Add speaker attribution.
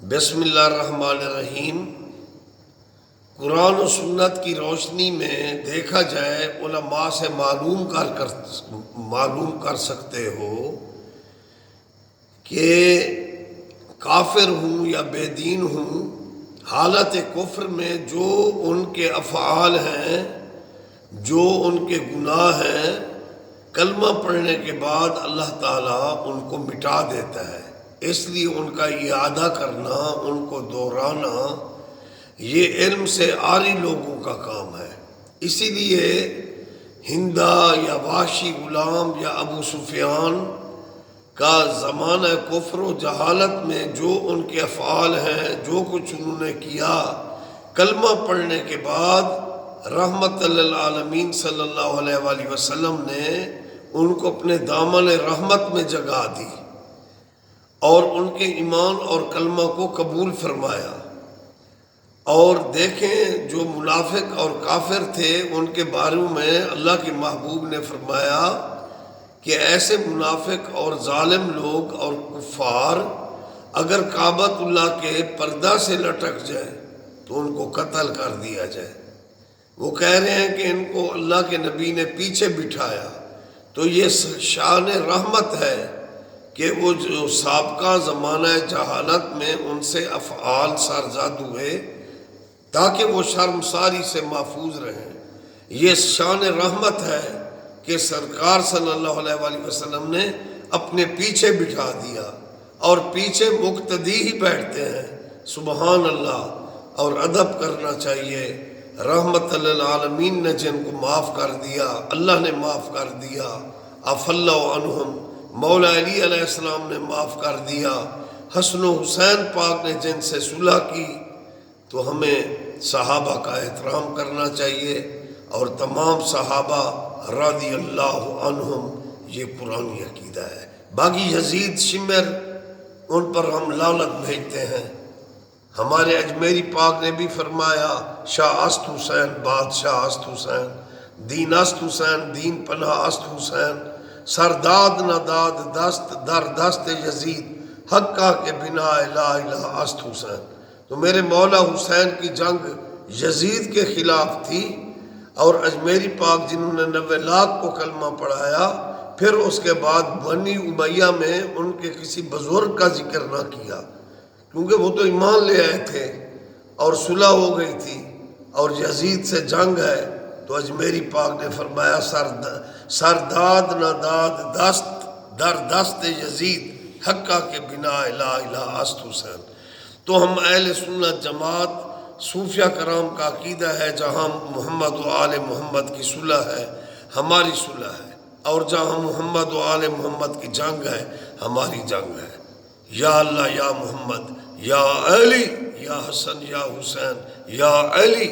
Speaker 1: بسم اللہ الرحمن الرحیم۔ قرآن و سنت کی روشنی میں دیکھا جائے علماء سے معلوم کر سکتے ہو کہ کافر ہوں یا بے دین ہوں، حالت کفر میں جو ان کے افعال ہیں، جو ان کے گناہ ہیں، کلمہ پڑھنے کے بعد اللہ تعالیٰ ان کو مٹا دیتا ہے۔ اس لیے ان کا اعادہ کرنا، ان کو دہرانا، یہ علم سے عاری لوگوں کا کام ہے۔ اسی لیے ہندا یا وحشی غلام یا ابو سفیان کا زمانہ کفر و جہالت میں جو ان کے افعال ہیں، جو کچھ انہوں نے کیا، کلمہ پڑھنے کے بعد رحمت للعالمین صلی اللہ علیہ وآلہ وسلم نے ان کو اپنے دامن رحمت میں جگا دی اور ان کے ایمان اور کلمہ کو قبول فرمایا۔ اور دیکھیں جو منافق اور کافر تھے، ان کے بارے میں اللہ کے محبوب نے فرمایا کہ ایسے منافق اور ظالم لوگ اور کفار اگر کعبۃ اللہ کے پردہ سے لٹک جائیں تو ان کو قتل کر دیا جائے۔ وہ کہہ رہے ہیں کہ ان کو اللہ کے نبی نے پیچھے بٹھایا، تو یہ شان رحمت ہے کہ وہ جو سابقہ زمانہ جہالت میں ان سے افعال سرزد ہوئے تاکہ وہ شرمساری سے محفوظ رہیں۔ یہ شان رحمت ہے کہ سرکار صلی اللہ علیہ وآلہ وسلم نے اپنے پیچھے بٹھا دیا، اور پیچھے مقتدی ہی بیٹھتے ہیں۔ سبحان اللہ۔ اور ادب کرنا چاہیے۔ رحمت للعالمین نے جن کو معاف کر دیا، اللہ نے معاف کر دیا۔ عفا اللہ عنہم، مولا علی علیہ السلام نے معاف کر دیا۔ حسن و حسین پاک نے جن سے صلح کی، تو ہمیں صحابہ کا احترام کرنا چاہیے، اور تمام صحابہ رضی اللہ عنہم، یہ قرآنی عقیدہ ہے۔ باقی یزید شمر، ان پر ہم لعنت بھیجتے ہیں۔ ہمارے اجمیری پاک نے بھی فرمایا، شاہ است حسین بادشاہ است حسین، دین است حسین دین پناہ است حسین، سرداد نہ داد دست در دست یزید، حقہ کے بنا لا الہ است حسین۔ تو میرے مولا حسین کی جنگ یزید کے خلاف تھی، اور اجمیری پاک جنہوں نے 90 لاکھ کو کلمہ پڑھایا، پھر اس کے بعد بنی امیہ میں ان کے کسی بزرگ کا ذکر نہ کیا، کیونکہ وہ تو ایمان لے آئے تھے اور صلح ہو گئی تھی، اور یزید سے جنگ ہے۔ تو اجمیری پاک نے فرمایا، سرداد نہ داد دست در دست یزید، حقہ کے بنا لا الہ است حسین۔ تو ہم اہل سنت جماعت صوفیہ کرام کا عقیدہ ہے، جہاں محمد و آل محمد کی صلح ہے ہماری صلح ہے، اور جہاں محمد و آل محمد کی جنگ ہے ہماری جنگ ہے۔ یا اللہ یا محمد، یا علی، یا حسن یا حسین، یا علی۔